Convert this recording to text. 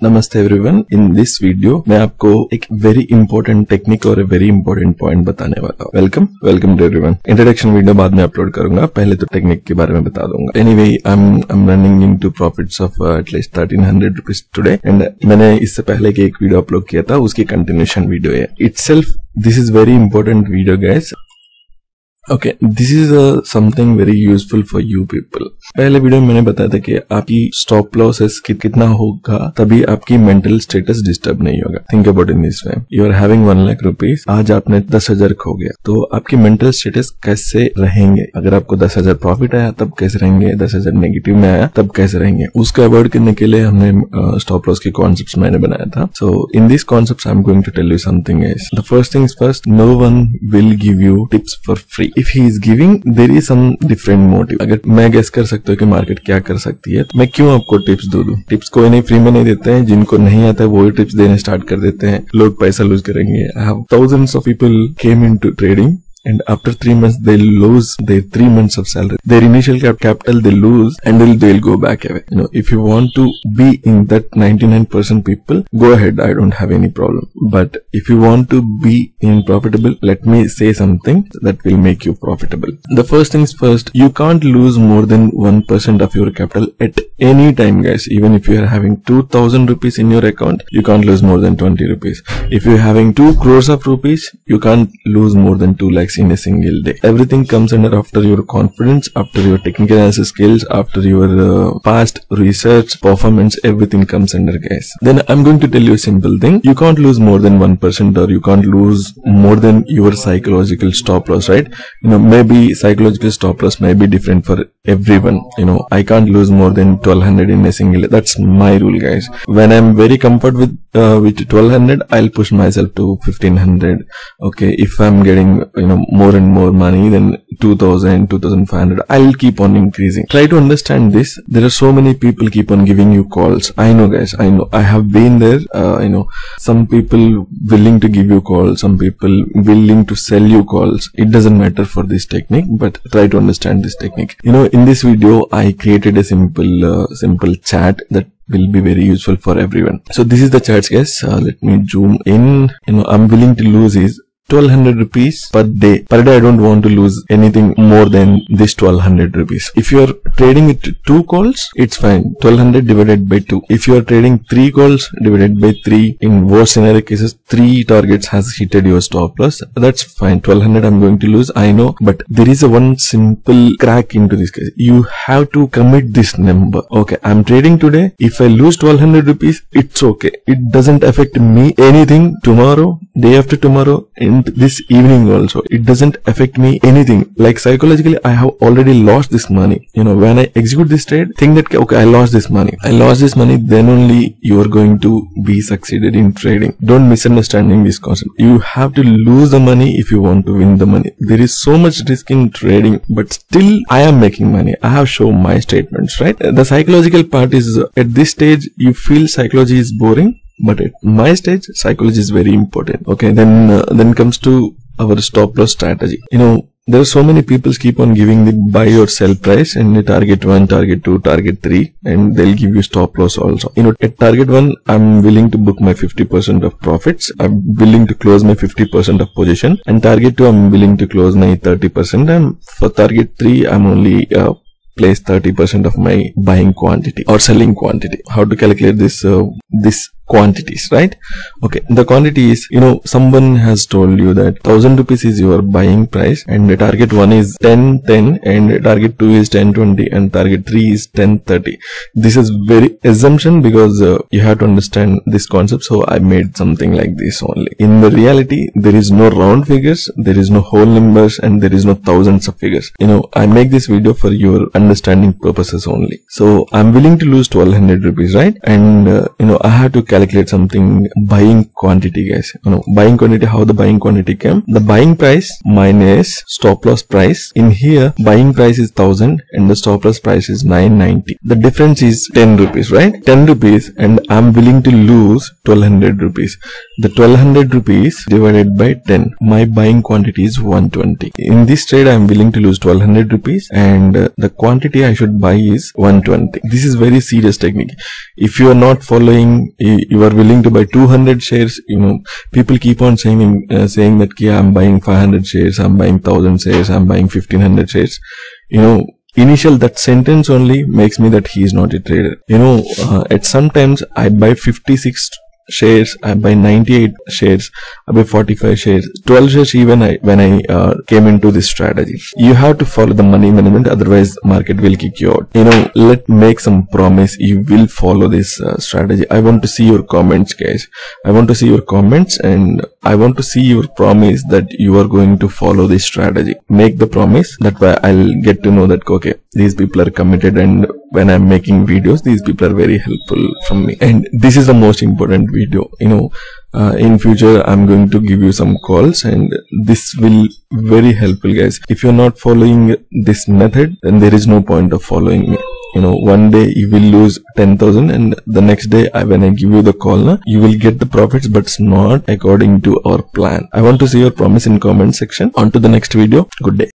नमस्ते everyone. In this video मैं आपको एक वेरी इंपॉर्टेंट टेक्निक और वेरी इंपॉर्टेंट पॉइंट बताने वाला हूँ। Welcome to everyone. Introduction video बाद में अपलोड करूंगा, पहले तो टेक्निक के बारे में बता दूंगा। Anyway, I am running into profits of at least 1300 rupees today, and मैंने इससे पहले की एक वीडियो अपलोड किया था, उसकी कंटिन्यूशन वीडियो है। Itself this is very important video guys. Okay, this is something very useful for you people. पहले वीडियो में मैंने बताया था कि आपकी स्टॉप लॉसेस कितना होगा तभी आपकी मेंटल स्टेटस डिस्टर्ब नहीं होगा। Think about in this way, you are having 1 lakh rupees, आज आपने 10,000 खो गया, तो आपकी मेंटल स्टेटस कैसे रहेंगे? अगर आपको 10,000 प्रॉफिट आया तब कैसे रहेंगे, 10,000 नेगेटिव में आया तब कैसे रहेंगे? उसको अवॉइड करने के लिए हमने स्टॉप लॉस के कॉन्सेप्ट मैंने बनाया था। So in this concept I am going to tell you something else. The first thing is first, no one will give you tips for free. If he is giving, there is some different motive. अगर मैं guess कर सकता हूँ कि market क्या कर सकती है, तो मैं क्यों आपको टिप्स दूं? टिप्स कोई नहीं फ्री में नहीं देते हैं, जिनको नहीं आता है वो ही टिप्स देने स्टार्ट कर देते हैं, लोग पैसा लूज करेंगे। I have thousands of people came into trading, and after 3 months they lose their 3 months of salary. Their initial capital they lose, and they'll go back away. You know, if you want to be in that 99% people, go ahead, I don't have any problem. But if you want to be in profitable, let me say something that will make you profitable. The first things first, you can't lose more than 1% of your capital at any time, guys. Even if you are having 2,000 rupees in your account, you can't lose more than 20 rupees. If you're having 2 crores of rupees, you can't lose more than 2 lakhs in a single day. Everything comes under after your confidence, after your technical analysis skills, after your past research performance, everything comes under, guys. Then I'm going to tell you a simple thing. You can't lose more than 1%, or you can't lose more than your psychological stop loss, right? You know, maybe psychological stop loss may be different for everyone. You know, I can't lose more than 1,200 in a single day. That's my rule, guys. When I'm very comfort with 1,200, I'll push myself to 1,500. Okay, if I'm getting, you know, more and more money than 2,000, 2,500, I'll keep on increasing. Try to understand this. There are so many people keep on giving you calls. I know, guys, I know. I have been there. You know, some people willing to give you calls, some people willing to sell you calls. It doesn't matter for this technique, but try to understand this technique. You know, in this video, I created a simple chat that will be very useful for everyone. So this is the charts, guys. Let me zoom in. You know, I'm willing to lose is 1,200 rupees per day. Per day, I don't want to lose anything more than this 1,200 rupees. If you are trading it 2 calls, it's fine. 1,200 divided by 2. If you are trading 3 calls divided by 3, in worst scenario cases, 3 targets has hit your stop loss. That's fine. 1,200 I'm going to lose, I know. But there is a one simple crack into this case. You have to commit this number. Okay, I'm trading today. If I lose 1,200 rupees, it's okay. It doesn't affect me anything tomorrow, day after tomorrow, and this evening also. It doesn't affect me anything. Like psychologically, I have already lost this money. You know, when I execute this trade, think that okay, I lost this money. Then only you are going to be succeeded in trading. Don't misunderstanding this concept. You have to lose the money if you want to win the money. There is so much risk in trading, but still I am making money. I have shown my statements, right? The psychological part is at this stage you feel psychology is boring. But at my stage, psychology is very important. Okay, then comes to our stop loss strategy. You know, there are so many people keep on giving the buy or sell price, and the target 1, target 2, target 3, and they'll give you stop loss also. You know, at target 1, I'm willing to book my 50% of profits. I'm willing to close my 50% of position, and target 2, I'm willing to close my 30%. And for target 3, I'm only place 30% of my buying quantity or selling quantity. How to calculate this quantities, right? Okay, the quantity is, you know, someone has told you that 1,000 rupees is your buying price, and the target 1 is 10, and target 2 is 10, and target 3 is 10, This is very assumption, because you have to understand this concept, so I made something like this only. In the reality, there is no round figures, there is no whole numbers, and there is no thousands of figures. You know, I make this video for your understanding purposes only. So I'm willing to lose 1,200 rupees, right? And you know, I have to calculate calculate something buying quantity, guys. Buying quantity, how the buying quantity came? The buying price minus stop loss price. In here, buying price is 1000 and the stop loss price is 990. The difference is 10 rupees, right? 10 rupees, and I'm willing to lose 1200 rupees. The 1200 rupees divided by 10. My buying quantity is 120. In this trade, I'm willing to lose 1200 rupees and the quantity I should buy is 120. This is very serious technique. If you are not following, you are willing to buy 200 shares, people keep on saying that I'm buying 500 shares, I'm buying 1000 shares, I'm buying 1500 shares. Initial that sentence only makes me that he is not a trader. At sometimes I buy 56 shares, I buy 98 shares, I buy 45 shares, 12 shares even when I came into this strategy. You have to follow the money management, otherwise market will kick you out. Let's make some promise you will follow this strategy. I want to see your comments, guys. I want to see your comments and I want to see your promise that you are going to follow this strategy. Make the promise. That way I'll get to know that, okay, these people are committed, and when I'm making videos, these people are very helpful from me. And this is the most important video. In future, I'm going to give you some calls and this will very helpful, guys. If you're not following this method, then there is no point of following me. One day you will lose 10,000 and the next day when I give you the call, you will get the profits, but it's not according to our plan. I want to see your promise in comment section. On to the next video. Good day.